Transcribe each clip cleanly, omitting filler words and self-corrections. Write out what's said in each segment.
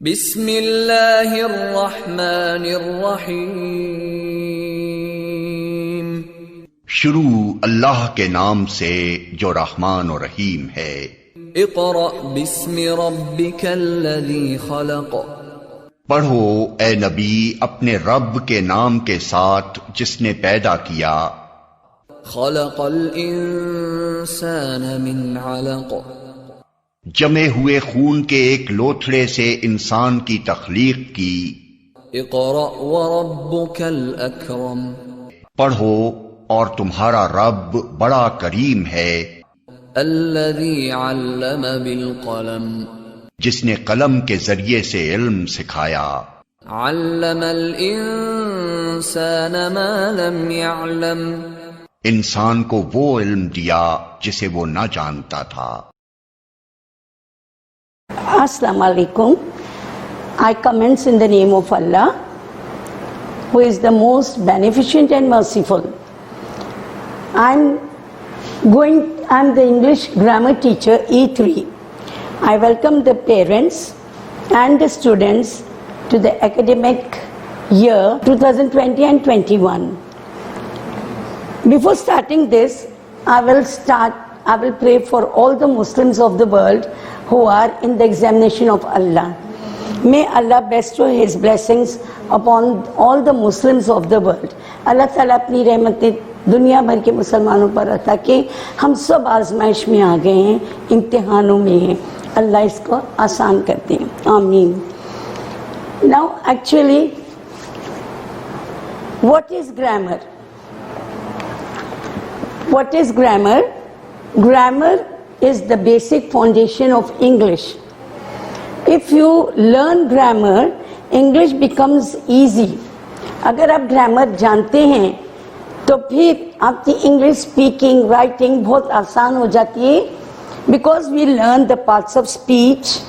बिस्मिल्लाहिर्रहमानिर्रहीम। शुरू अल्लाह के नाम से जो रहमान और रहीम है। इक़रा बिस्मि रब्बिकल्लज़ी खलक़। पढ़ो ए नबी अपने रब के नाम के साथ जिसने पैदा किया। खलक़ल इंसान मिन अलक़। जमे हुए खून के एक लोथड़े से इंसान की तख्लीक की। इक़रा व रब्बुकल अकरम। पढ़ो और तुम्हारा रब बड़ा करीम है। अल्लज़ी अल्लम बिल क़लम। जिसने कलम के जरिए से इल्म सिखाया। अल्लमल इंसान मा लम यअलम। इंसान को वो इल्म दिया जिसे वो न जानता था। Assalamu alaikum. I commence in the name of Allah, who is the most beneficent and merciful. I'm the English grammar teacher E3. I welcome the parents and the students to the academic year 2020 and 21. Before starting this, I will pray for all the Muslims of the world who are in the examination of Allah. May Allah bestow His blessings upon all the Muslims of the world. Allah Ta'ala अपनी रहमतें दुनिया भर के मुसलमानों पर अता के हम सब आजमाइश में आ गए हैं, इम्तिहानों में हैं, अल्लाह इसको आसान करते हैं, आमीन. Now actually, what is grammar? What is grammar? Grammar is the basic foundation of English. If you learn grammar, English becomes easy. अगर आप ग्रामर जानते हैं तो फिर आपकी इंग्लिश स्पीकिंग राइटिंग बहुत आसान हो जाती है. Because we learn the parts of speech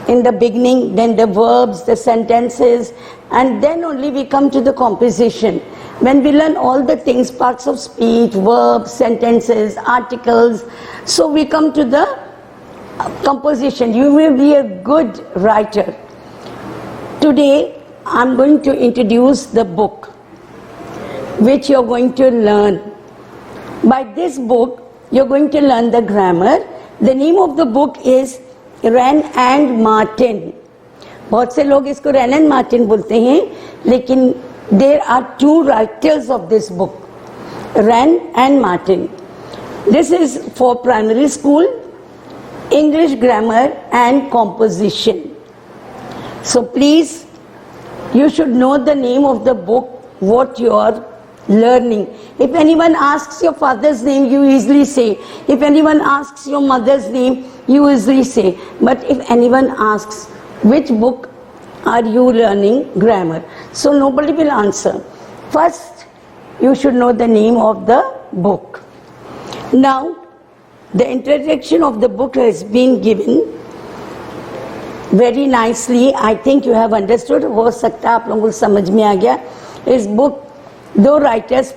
in the beginning, then the verbs, the sentences, and then only we come to the composition. When we learn all the things, parts of speech, verbs, sentences, articles, so we come to the composition. You will be a good writer. Today, I'm going to introduce the book which you're going to learn. By this book, you're going to learn the grammar. The name of the book is Wren and Martin. बहुत से लोग इसको Wren and Martin बोलते हैं, लेकिन there are two writers of this book, Wren and Martin. This is for primary school, English grammar and composition. So please, you should know the name of the book, what you are learning. If anyone asks your father's name, you easily say. If anyone asks your mother's name, you easily say. But if anyone asks, which book are you learning grammar? So nobody will answer. First, you should know the name of the book. Now, the introduction of the book has been given very nicely. I think you have understood. हो सकता है आप लोगों को समझ में आ गया. इस book दो writers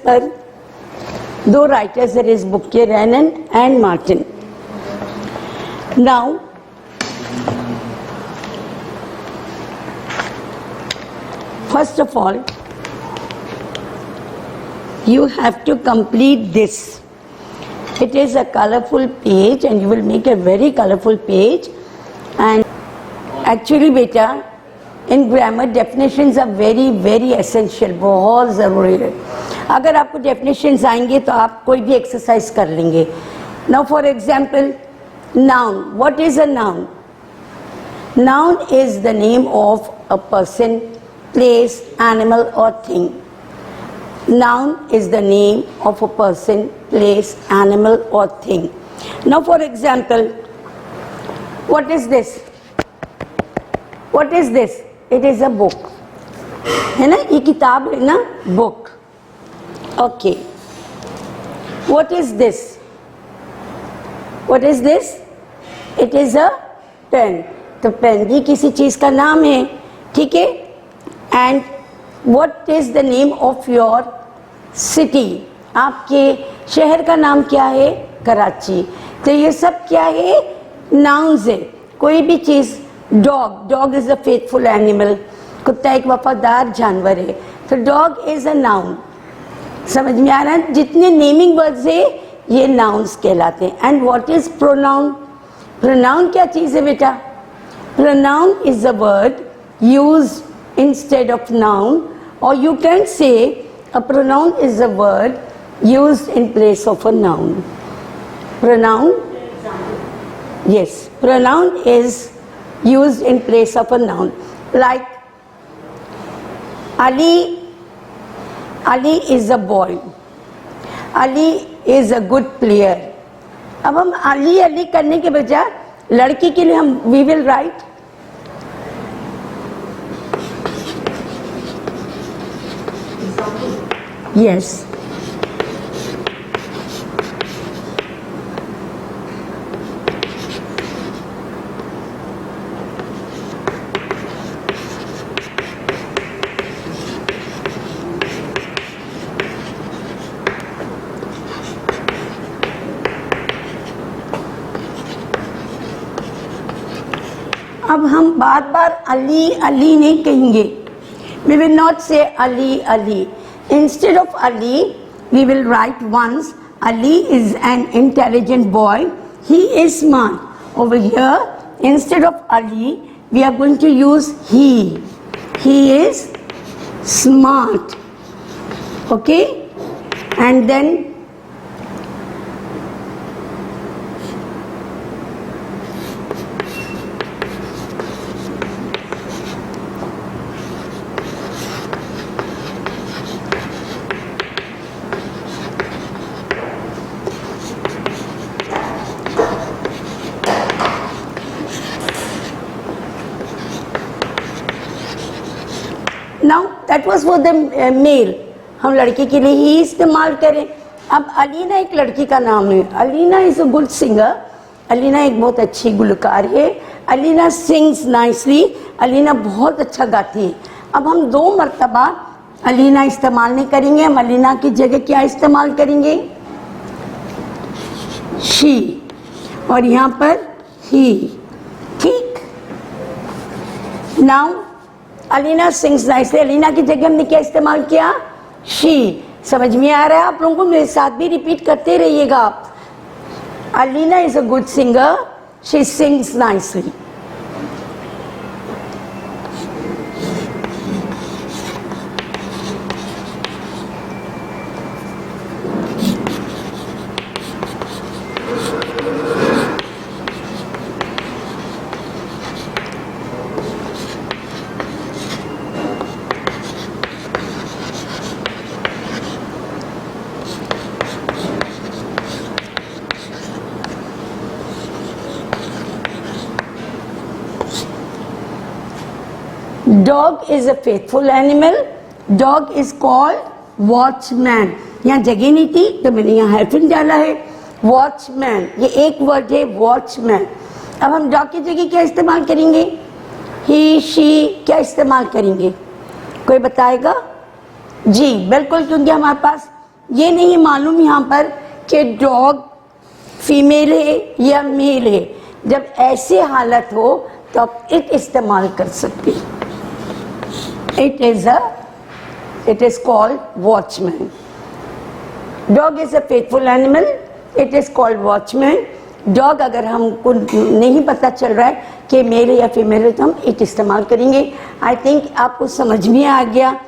है इस book के, Wren and Martin. Now, first of all, you have to complete this. It is a colorful page and you will make a very colorful page. And actually beta, in grammar definitions are very very essential. बहुत ज़रूरी है. अगर आपको definitions आएंगे तो आप कोई भी exercise कर लेंगे. Now for example, noun. What is a noun? Noun is the name of a person, place, animal or thing. Noun is the name of a person, place, animal or thing. Now for example, what is this? What is this? It is a book. है ना, ये किताब है ना, book. Okay. What is this? What is this? It is a pen. तो pen भी किसी चीज का नाम है, ठीक है? And what is the name of your city? आपके शहर का नाम क्या है? कराची. तो ये सब क्या है? Nouns है. कोई भी चीज dog is a faithful animal, कुत्ता एक वफादार जानवर है, तो डॉग इज अ नाउन। समझ में आ रहा है? जितने नेमिंग वर्ड्स है ये नाउन्स कहलाते हैं। And what is pronoun? Pronoun क्या चीज है बेटा? Pronoun is a word used instead of noun, और you can say a pronoun is a word used in place of a noun. Pronoun, yes, pronoun is used in place of a noun. Like Ali is a boy. Ali is a good player. अब हम अली करने के बजाय लड़की के लिए हम we will write yes. अब हम बार बार अली अली नहीं कहेंगे. We will not say Ali Ali. Instead of Ali, we will write once, Ali is an intelligent boy. He is smart. Over here, instead of Ali, we are going to use he. He is smart. Okay? And then now that was for the male. हम लड़की के लिए ही इस्तेमाल करें. अब अलीना एक लड़की का नाम है. Alina is a good singer. Alina एक बहुत अच्छी गुलकार है. Alina sings nicely. अलीना बहुत अच्छा गाती है. अब हम 2 मरतबा अलीना इस्तेमाल नहीं करेंगे. हम अलीना की जगह क्या इस्तेमाल करेंगे? शी. और यहाँ पर ही. ठीक. Now Alina sings nicely. Alina की जगह हमने क्या इस्तेमाल किया? शी. समझ में आ रहा है आप लोगों को? मेरे साथ भी रिपीट करते रहिएगा आप. Alina is a good singer. She sings nicely. Dog is a faithful animal. Dog is called watchman. यहाँ जगह नहीं थी तो मैंने यहाँ हाइफन डाला है. Watchman, ये एक वर्ड है watchman. अब हम dog की जगह क्या इस्तेमाल करेंगे? He, she क्या इस्तेमाल करेंगे? कोई बताएगा? जी बिल्कुल, क्योंकि हमारे पास ये नहीं मालूम यहाँ पर कि डॉग फीमेल है या मेल है. जब ऐसी हालत हो तो आप इट इस्तेमाल कर सकते हैं. It is called watchman. Dog is a faithful animal. It is called watchman. Dog अगर हमको नहीं पता चल रहा है कि मेल है या फीमेल है तो हम it इस्तेमाल करेंगे. I think आपको समझ में आ गया.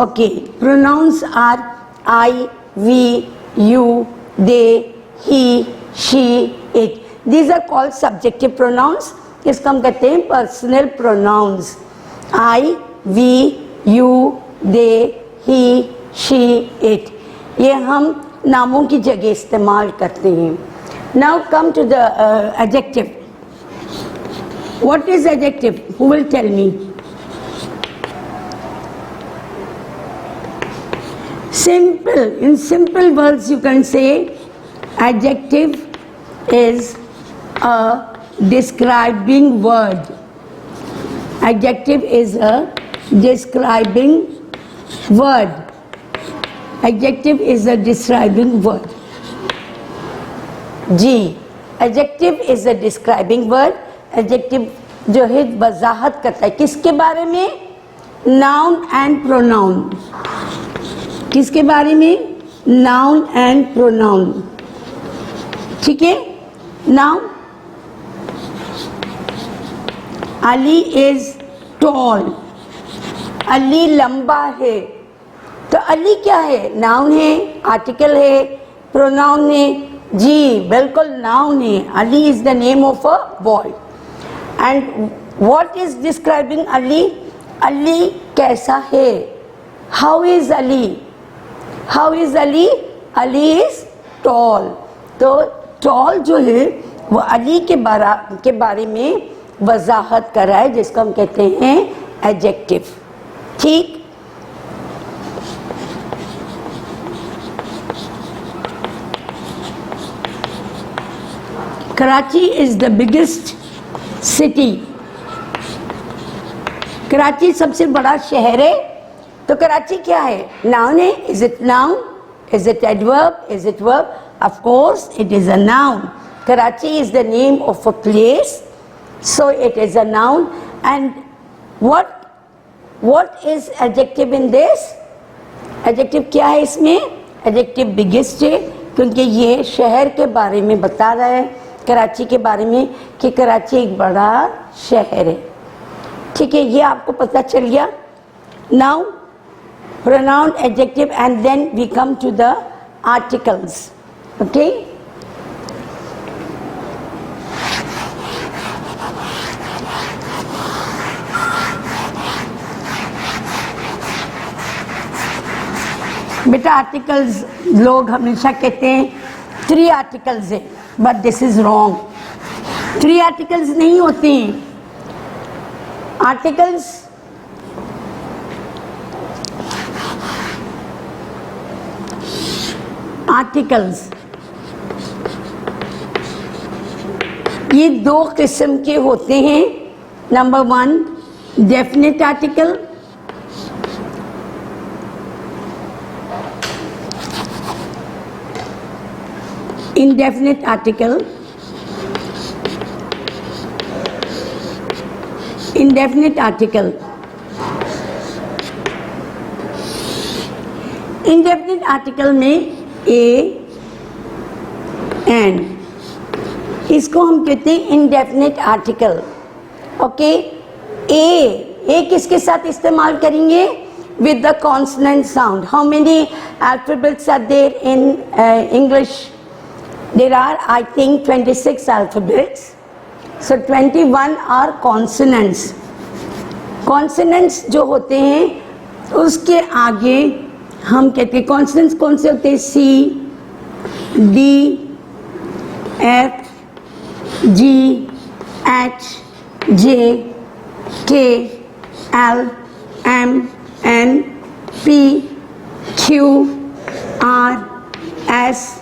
Okay. Pronouns are I, we, you, they, he, she, it. These are called subjective pronouns. इसको हम कहते हैं personal pronouns. I, we, you, they, he, she, it. ये हम नामों की जगह इस्तेमाल करते हैं. Now come to the adjective. What is adjective? Who will tell me? Simple. In simple words you can say adjective is a describing word. Adjective is a describing word. Adjective is a describing word. G. Adjective is a describing word. Adjective जो है वजाहत करता है किसके बारे में? Noun and pronoun. किसके बारे में? Noun and pronoun. ठीक है. Now Ali is tall. Ali लंबा है. तो अली क्या है? नाउन है, आर्टिकल है, प्रोनाउन है. जी बिल्कुल नाउन है. Ali is the name of a boy. And what is describing Ali? Ali कैसा है? How is Ali? How is Ali? Ali is tall. तो टॉल जो है वो अली के बारे में वजाहत कर रहा है, जिसको हम कहते हैं एडजेक्टिव. ठीक. Karachi is the biggest city. Karachi सबसे बड़ा शहर है. तो कराची क्या है? नाउन है. Is it noun? Is it adverb? Is it verb? Of course it is a noun. Karachi is the name of a place, so it is a noun. And what is adjective in this? Adjective क्या है इसमें? Adjective biggest है, क्योंकि ये शहर के बारे में बता रहा है, कराची के बारे में, कि कराची एक बड़ा शहर है. ठीक है, ये आपको पता चल गया. Now pronoun, adjective, and then we come to the articles. Okay. बेटा आर्टिकल्स लोग हमेशा कहते हैं 3 आर्टिकल्स है, but this is wrong. 3 articles नहीं होते हैं. आर्टिकल्स ये 2 किस्म के होते हैं. Number 1 definite article. Indefinite article. Indefinite article. Indefinite article में a and, इसको हम कहते हैं indefinite article. ओके. a किसके साथ इस्तेमाल करेंगे? With the consonant sound. How many alphabets are there in English? There are, I think, 26 alphabets. So 21 are consonants. Consonants जो होते हैं उसके आगे हम कहते हैं, consonants कौन से होते हैं? C, D, F, G, H, J, K, L, M, N, P, Q, R, S,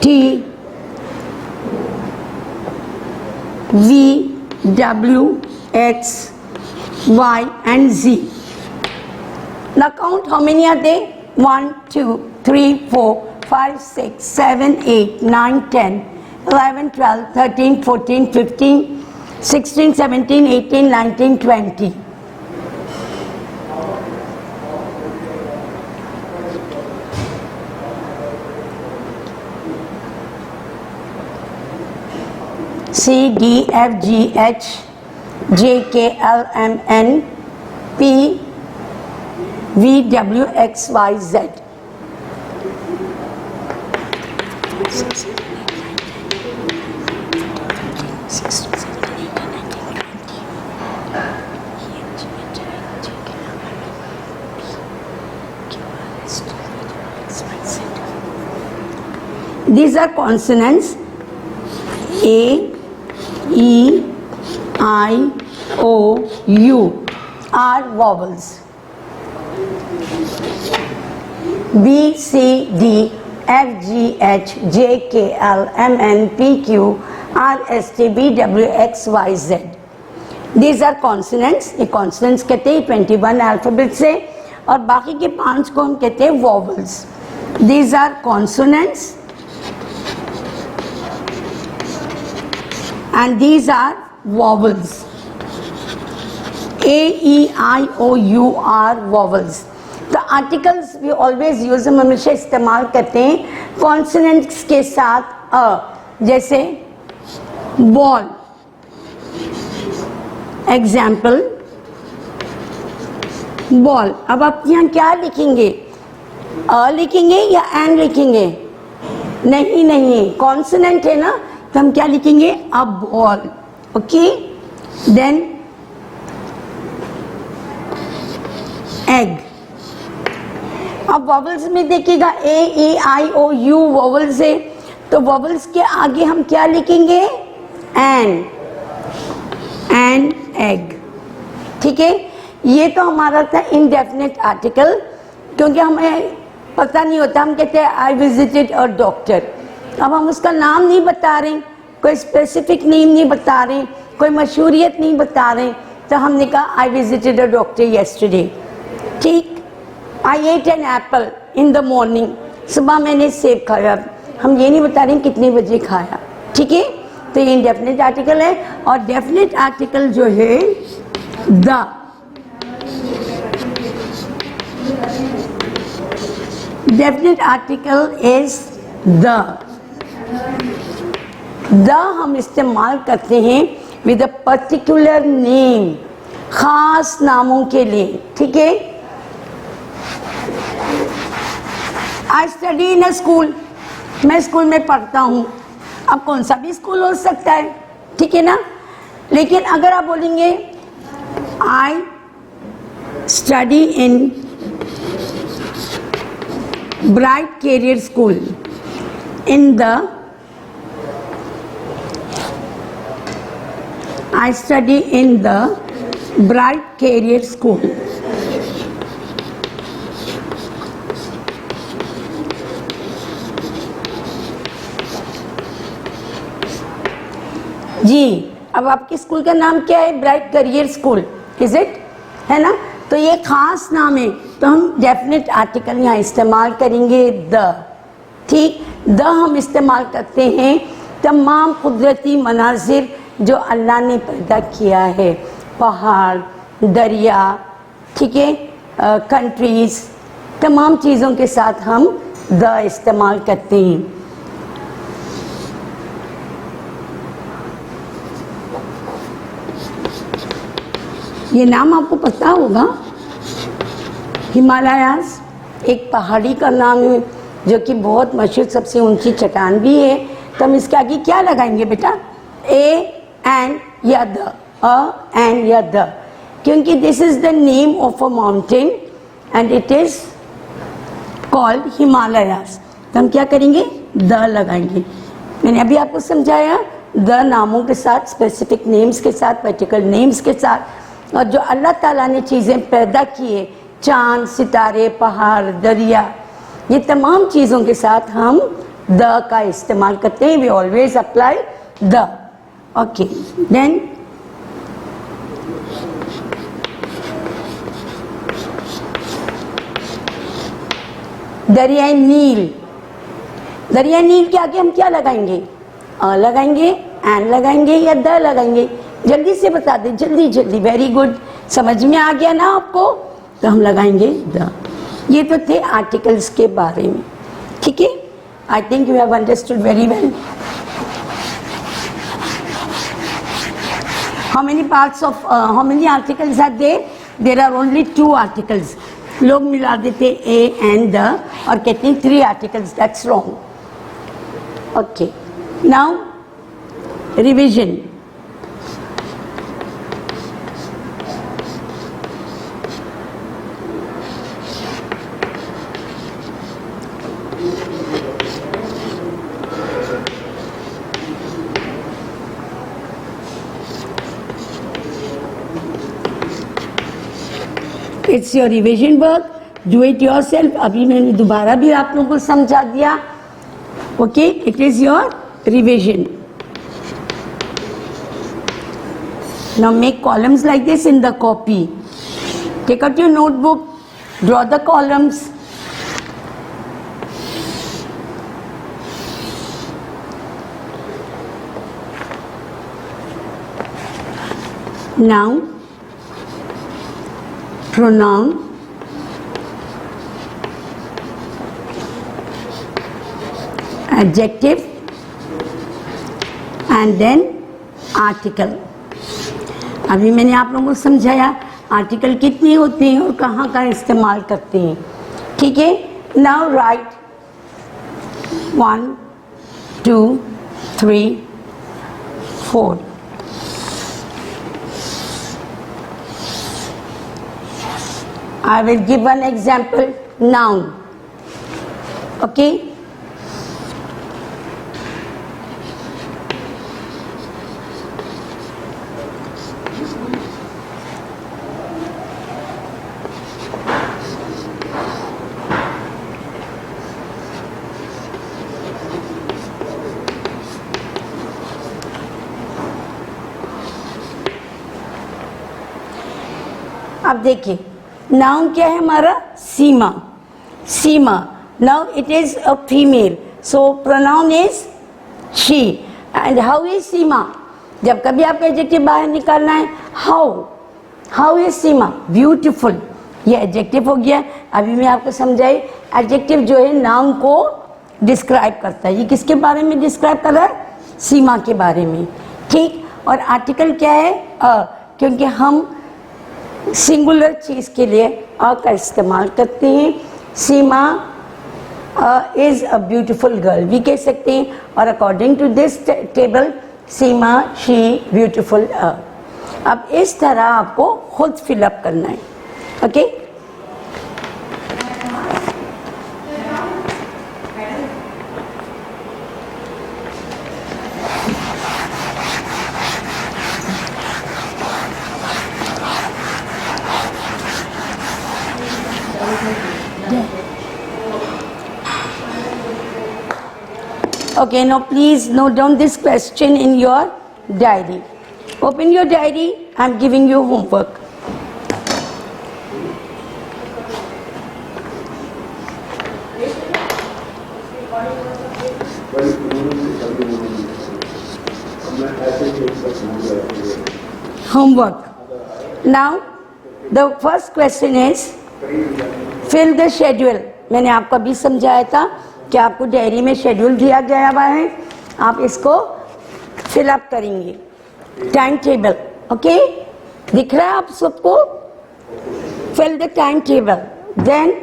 T, V, W, X, Y and Z. Now count how many are there? 1, 2, 3, 4, 5, 6, 7, 8, 9, 10, 11, 12, 13, 14, 15, 16, 17, 18, 19, 20. C, D, F, G, H, J, K, L, M, N, P, V, W, X, Y, Z. These are consonants. A, E, I, O, U are vowels. B, C, D, F, G, H, J, K, L, M, N, P, Q, R, S, T, V, W, X, Y, Z. These are consonants. ये consonants कहते हैं 21 alphabets से, और बाकी के 5 को हम कहते हैं vowels. These are consonants. and these are vowels. A, E, I, O, U are vowels. The articles we always use, हम हमेशा इस्तेमाल करते हैं कॉन्सोनेंट्स के साथ अ, जैसे बॉल, एग्जाम्पल बॉल। अब आप यहाँ क्या लिखेंगे, अ लिखेंगे या एन लिखेंगे? नहीं नहीं, कॉन्सोनेंट है ना, तो हम क्या लिखेंगे, a ball. Okay, then egg. अब वॉवल्स में देखिएगा ए, ई, आई, ओ, यू वॉवल्स है, तो वॉवल्स के आगे हम क्या लिखेंगे, एन एग। ठीक है, ये तो हमारा था इनडेफिनेट आर्टिकल, क्योंकि हमें पता नहीं होता, हम कहते हैं आई विजिटेड अ डॉक्टर। अब हम उसका नाम नहीं बता रहे, कोई स्पेसिफिक नेम नहीं बता रहे, कोई मशहूरियत नहीं बता रहे, तो हमने कहा I visited a doctor yesterday. ठीक, I ate an apple in the morning, सुबह मैंने सेब खाया। हम ये नहीं बता रहे कितने बजे खाया। ठीक है, तो ये इंडेफिनिट आर्टिकल है। और डेफिनेट आर्टिकल जो है the, definite article is the हम इस्तेमाल करते हैं विद अ पर्टिकुलर नेम, खास नामों के लिए। ठीक है, आई स्टडी इन अ स्कूल, मैं स्कूल में पढ़ता हूँ। अब कौन सा भी स्कूल हो सकता है, ठीक है ना। लेकिन अगर आप बोलेंगे I study in Bright Career School, in the I study in the Bright Career School. जी, अब आपके स्कूल का नाम क्या है, Bright Career School, is it, है ना। तो ये खास नाम है, तो हम डेफिनेट आर्टिकल यहाँ इस्तेमाल करेंगे द। ठीक, द हम इस्तेमाल करते हैं तमाम कुदरती मनाजिर जो अल्लाह ने पैदा किया है, पहाड़, दरिया, ठीक है, कंट्रीज, तमाम चीज़ों के साथ हम द इस्तेमाल करते हैं। ये नाम आपको पता होगा, हिमालयास एक पहाड़ी का नाम है जो कि बहुत मशहूर, सबसे ऊंची चट्टान भी है। तो हम इसके आगे क्या लगाएंगे बेटा, ए एंड या द, अ एंड या द, क्योंकि this is the name of a mountain and it is called Himalayas. तो हम क्या करेंगे, द लगाएंगे। मैंने अभी आपको समझाया, द नामों के साथ, स्पेसिफिक नेम्स के साथ, पर्टिकुलर नेम्स के साथ, और जो अल्लाह ताला ने चीज़ें पैदा की है, चांद, सितारे, पहाड़, दरिया, ये तमाम चीज़ों के साथ हम द का इस्तेमाल करते हैं। We always apply the. Okay, then दरियाई नील। दरियाई नील के आगे हम क्या लगाएंगे, अ लगाएंगे, एन लगाएंगे या द लगाएंगे? जल्दी से बता दें, जल्दी जल्दी। वेरी गुड, समझ में आ गया ना आपको? तो हम लगाएंगे द। ये तो थे आर्टिकल्स के बारे में, ठीक है। I think you have understood very well. How many parts of, how many articles are there? There are only 2 articles. लोग मिला देते ए एंड द और कहते हैं 3 articles. That's wrong. Okay, now revision. It's your revision work, do it yourself. अभी मैंने दोबारा भी आप लोगों को समझा दिया। Okay, it is your revision. Now make columns like this in the copy. Take out your notebook, draw the columns. noun, pronoun, adjective and then article. अभी मैंने आप लोगों को समझाया आर्टिकल कितनी होती हैं और कहाँ का इस्तेमाल करते हैं. ठीक है. Now right 1 2 3 4. I will give one example. Noun. Okay. अब देखिए नाउन क्या है हमारा Seema. Seema. Now it is a female so pronoun is she. And how is Seema. जब कभी आपका एडजेक्टिव बाहर निकालना है हाउ इज सीमा. ब्यूटीफुल. ये एडजेक्टिव हो गया. अभी मैं आपको समझाई एडजेक्टिव जो है नाउन को डिस्क्राइब करता है. ये किसके बारे में डिस्क्राइब कर रहा है. सीमा के बारे में. ठीक. और आर्टिकल क्या है क्योंकि हम सिंगुलर चीज़ के लिए अ का इस्तेमाल करते हैं. Seema is a beautiful girl भी कह सकते हैं. और according to this table Seema she beautiful. अब इस तरह आपको खुद फिलअप करना है. Okay. Okay, now please note down this question in your diary. Open your diary. I'm giving you homework. Homework. Now, the first question is fill the schedule. मैंने आपको अभी समझाया था कि आपको डायरी में शेड्यूल दिया गया हुआ है. आप इसको फिलअप करेंगे. Time table. ओके. दिख रहा है आप सबको. Fill the time table. Then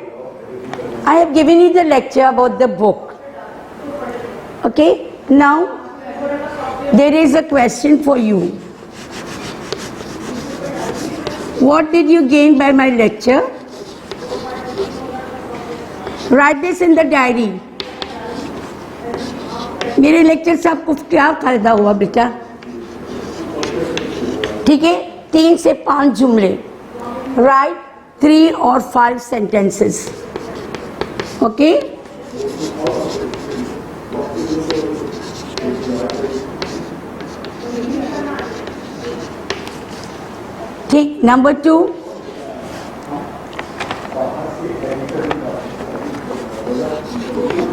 I have given you the lecture about the book. Okay. Now there is a question for you. What did you gain by my lecture. Write this in the diary. मेरे lecture से आपको क्या फायदा हुआ बेटा. ठीक है. 3 से 5 जुमले. राइट 3 और 5 सेंटेंसेस. ओके. ठीक. नंबर 2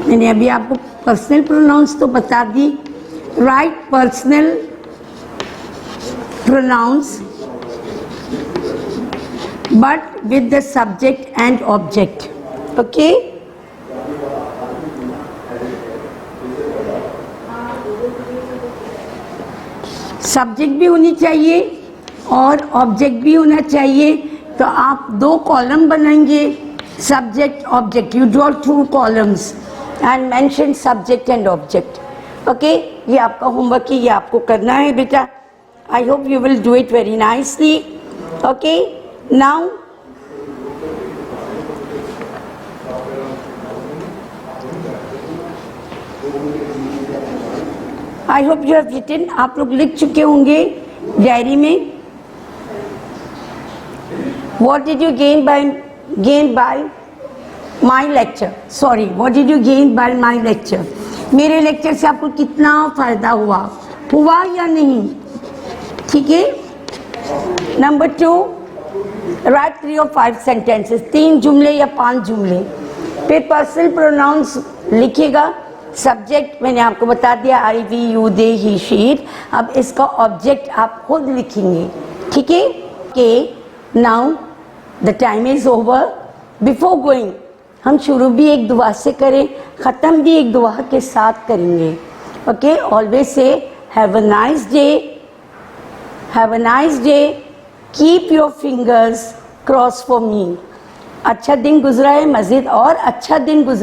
मैंने अभी आपको पर्सनल प्रोनाउंस तो बता दी. Right personal pronouns but with the subject and object. Okay. Subject भी होनी चाहिए और ऑब्जेक्ट भी होना चाहिए. तो आप 2 कॉलम बनाएंगे. Subject object. You draw 2 columns and mention subject and object. Okay, ये आपका होमवर्क है. ये आपको करना है बेटा. I hope you will do it very nicely. Okay, now I hope you have written. आप लोग लिख चुके होंगे डायरी में. What did you gain by my lecture. Sorry, what did you gain bye my lecture. मेरे lecture से आपको कितना फायदा हुआ या नहीं. ठीक है. नंबर 2 राइट 3 और 5 सेंटेंसेस. 3 जुमले या 5 जुमले. फिर पर्सनल प्रोनाउंस लिखिएगा. सब्जेक्ट मैंने आपको बता दिया. I we you they he she it. अब इसका ऑब्जेक्ट आप खुद लिखेंगे. ठीक है? Okay now the time is over. Before going हम शुरू भी एक दुआ से करें, ख़त्म भी एक दुआ के साथ करेंगे. Okay, always say have a nice day, have a nice day, keep your fingers cross for me. अच्छा दिन गुजरा है, मज़ीद और अच्छा दिन गुजरा